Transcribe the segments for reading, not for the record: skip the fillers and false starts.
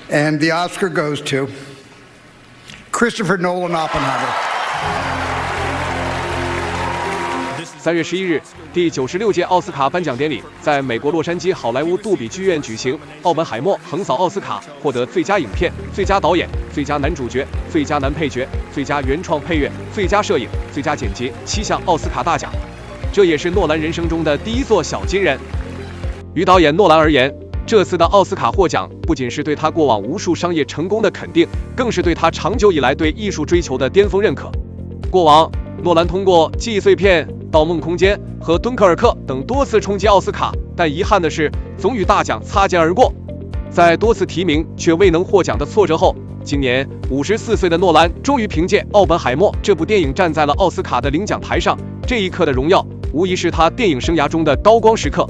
And the Oscar goes to Christopher Nolan Oppenheimer. 3月11日，第96届奥斯卡颁奖典礼在美国洛杉矶好莱坞杜比剧院举行。奥本海默横扫奥斯卡，获得最佳影片、最佳导演、最佳男主角、最佳男配角、最佳原创配乐、最佳摄影、最佳剪辑7项奥斯卡大奖。这也是诺兰人生中的第一座小金人。于导演诺兰而言，这次的奥斯卡获奖不仅是对他过往无数商业成功的肯定，更是对他长久以来对艺术追求的巅峰认可。过往，诺兰通过《记忆碎片》《盗梦空间》和《敦刻尔克》等多次冲击奥斯卡，但遗憾的是，总与大奖擦肩而过。在多次提名却未能获奖的挫折后，今年54岁的诺兰终于凭借《奥本海默》这部电影站在了奥斯卡的领奖台上。这一刻的荣耀，无疑是他电影生涯中的高光时刻。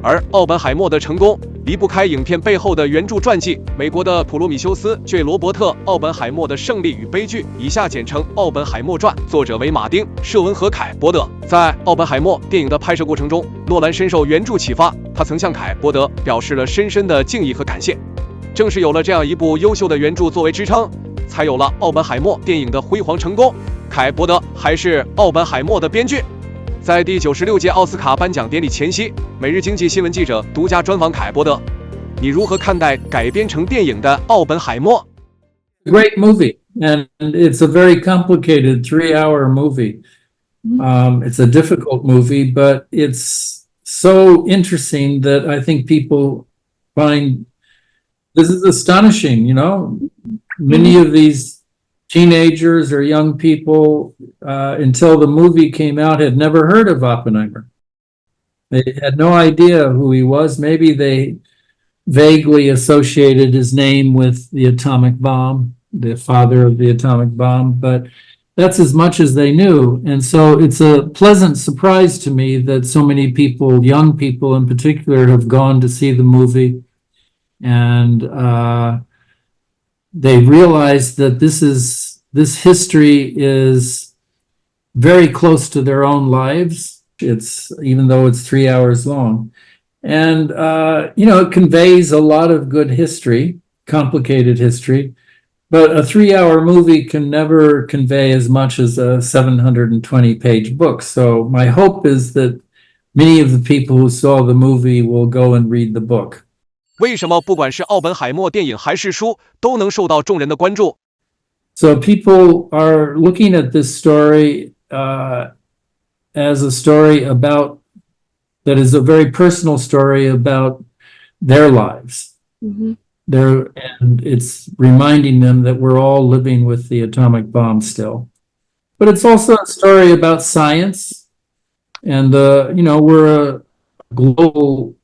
而奥本海默的成功离不开影片背后的原著传记。美国的普罗米修斯·J. 罗伯特·奥本海默的胜利与悲剧，以下简称《奥本海默传》，作者为马丁·舍文和凯伯德。在奥本海默电影的拍摄过程中，诺兰深受原著启发，他曾向凯伯德表示了深深的敬意和感谢。正是有了这样一部优秀的原著作为支撑，才有了奥本海默电影的辉煌成功。凯伯德还是奥本海默的编剧。在第96届奥斯卡颁奖典礼前夕，每日经济新闻记者独家专访凯伯德：“你如何看待改编成电影的《奥本海默》 ？Great movie, and it's a very complicated 3-hour movie. It's a difficult movie, but it's so interesting that I think people find this is astonishing. You know, many of these teenagers or young people, until the movie came out, had never heard of Oppenheimer. They had no idea who he was. Maybe they vaguely associated his name with the atomic bomb, the father of the atomic bomb, but that's as much as they knew. And so it's a pleasant surprise to me that so many people, young people in particular, have gone to see the movie, and they realize that this history is very close to their own lives. It's even though it's 3 hours long, and it conveys a lot of good history, complicated history. But a 3-hour movie can never convey as much as a 720-page book. So my hope is that many of the people who saw the movie will go and read the book. 为什么不管是奥本海默电影还是书，都能受到众人的关注？ So people are looking at this story as a story about that is a very personal story about their lives. And it's reminding them that we're all living with the atomic bomb still. But it's also a story about science, and we're a global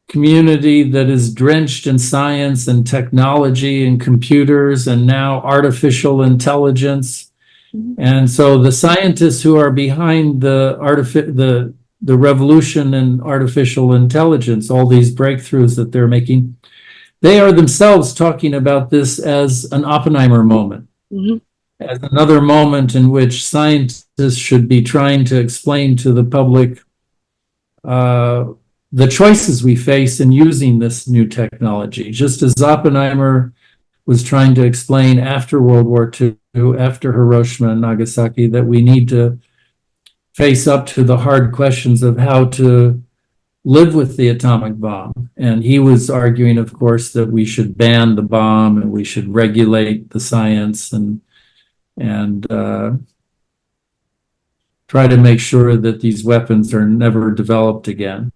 community that is drenched in science and technology and computers and now artificial intelligence. And so the scientists who are behind the revolution in artificial intelligence, all these breakthroughs that they're making, they are themselves talking about this as an Oppenheimer moment, as another moment in which scientists should be trying to explain to the public the choices we face in using this new technology, just as Oppenheimer was trying to explain after World War II, after Hiroshima and Nagasaki, that we need to face up to the hard questions of how to live with the atomic bomb. And he was arguing, of course, that we should ban the bomb and we should regulate the science and try to make sure that these weapons are never developed again.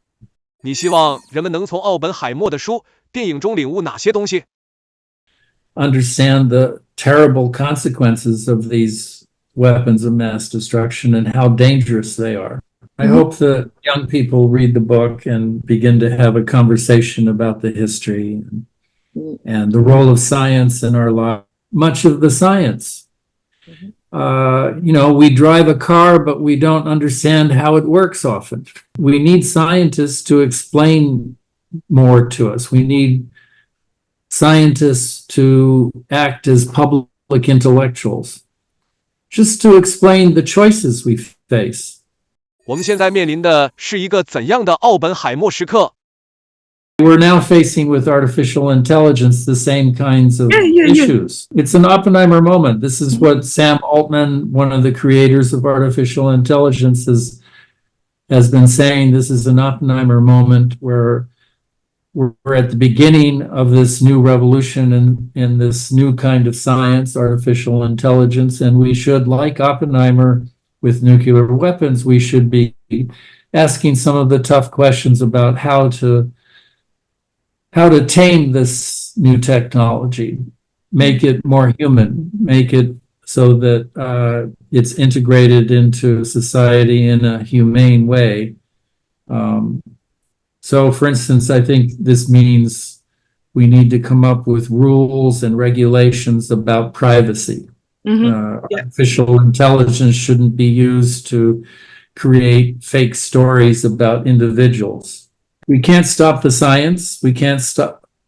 你希望人们能从奥本海默的书、电影中领悟哪些东西？ Understand the terrible consequences of these weapons of mass destruction and how dangerous they are. I hope that young people read the book and begin to have a conversation about the history and the role of science in our life. Much of the science. We drive a car, but we don't understand how it works often. We need scientists to explain more to us. We need scientists to act as public intellectuals, just to explain the choices we face. 我们现在面临的是一个怎样的奥本海默时刻？ we're now facing with artificial intelligence the same kinds of issues. It's an Oppenheimer moment. This is what Sam Altman, one of the creators of artificial intelligence, has been saying. This is an Oppenheimer moment where we're at the beginning of this new revolution in this new kind of science, artificial intelligence, and we should, like Oppenheimer with nuclear weapons, we should be asking some of the tough questions about how to tame this new technology, make it more human, make it so that it's integrated into society in a humane way. So, for instance, I think this means we need to come up with rules and regulations about privacy. Artificial intelligence shouldn't be used to create fake stories about individuals. We can't stop the science. We can't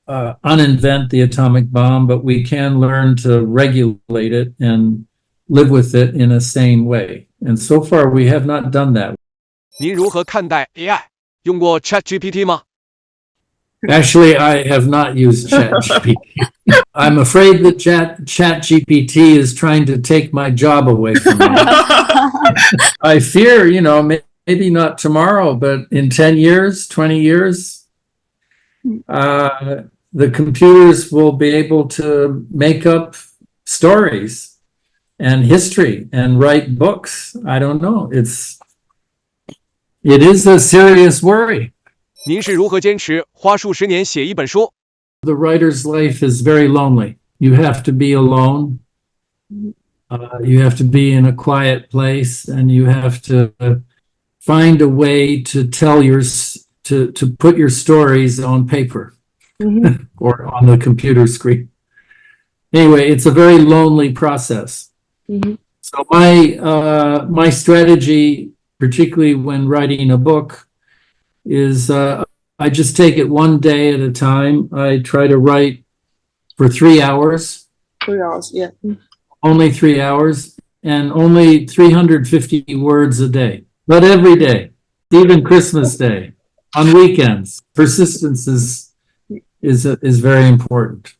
uninvent the atomic bomb, but we can learn to regulate it and live with it in a sane way. And so far, we have not done that. 您如何看待 AI？ 用过 ChatGPT 吗？ Actually, I have not used ChatGPT. I'm afraid that ChatGPT is trying to take my job away from me. I fear, maybe not tomorrow, but in 10 years, 20 years, the computers will be able to make up stories and history and write books. I don't know. It is a serious worry. 您是如何坚持花数10年写一本书？ The writer's life is very lonely. You have to be alone. You have to be in a quiet place, and you have to find a way to to put your stories on paper or on the computer screen. Anyway, it's a very lonely process. So my strategy, particularly when writing a book, is I just take it one day at a time. I try to write for 3 hours. 3 hours, yeah. Only 3 hours and only 350 words a day. But every day, even Christmas Day, on weekends. Persistence is very important.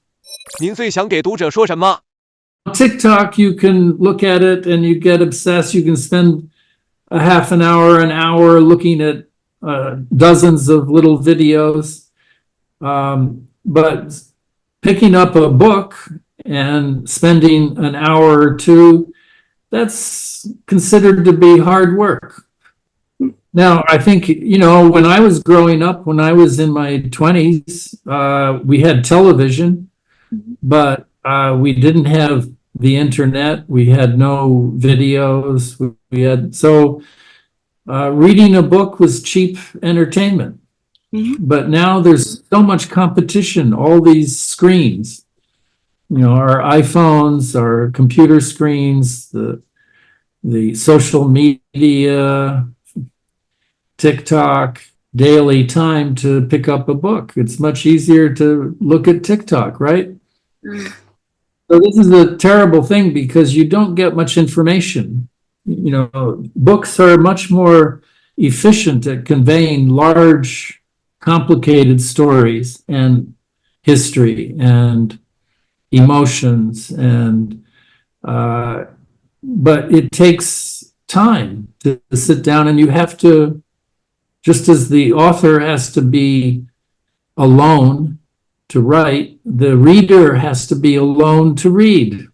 您最想给读者说什么？ TikTok, you can look at it and you get obsessed. You can spend a half an hour looking at dozens of little videos. But picking up a book and spending an hour or two, that's considered to be hard work. Now, I think, when I was growing up, when I was in my 20s, we had television, but we didn't have the internet. We had no videos. Reading a book was cheap entertainment. But now there's so much competition, all these screens, our iPhones, our computer screens, the social media, TikTok, daily time to pick up a book. It's much easier to look at TikTok, right? So this is a terrible thing because you don't get much information. Books are much more efficient at conveying large, complicated stories and history and emotions but it takes time to sit down, and you have to, just as the author has to be alone to write, the reader has to be alone to read.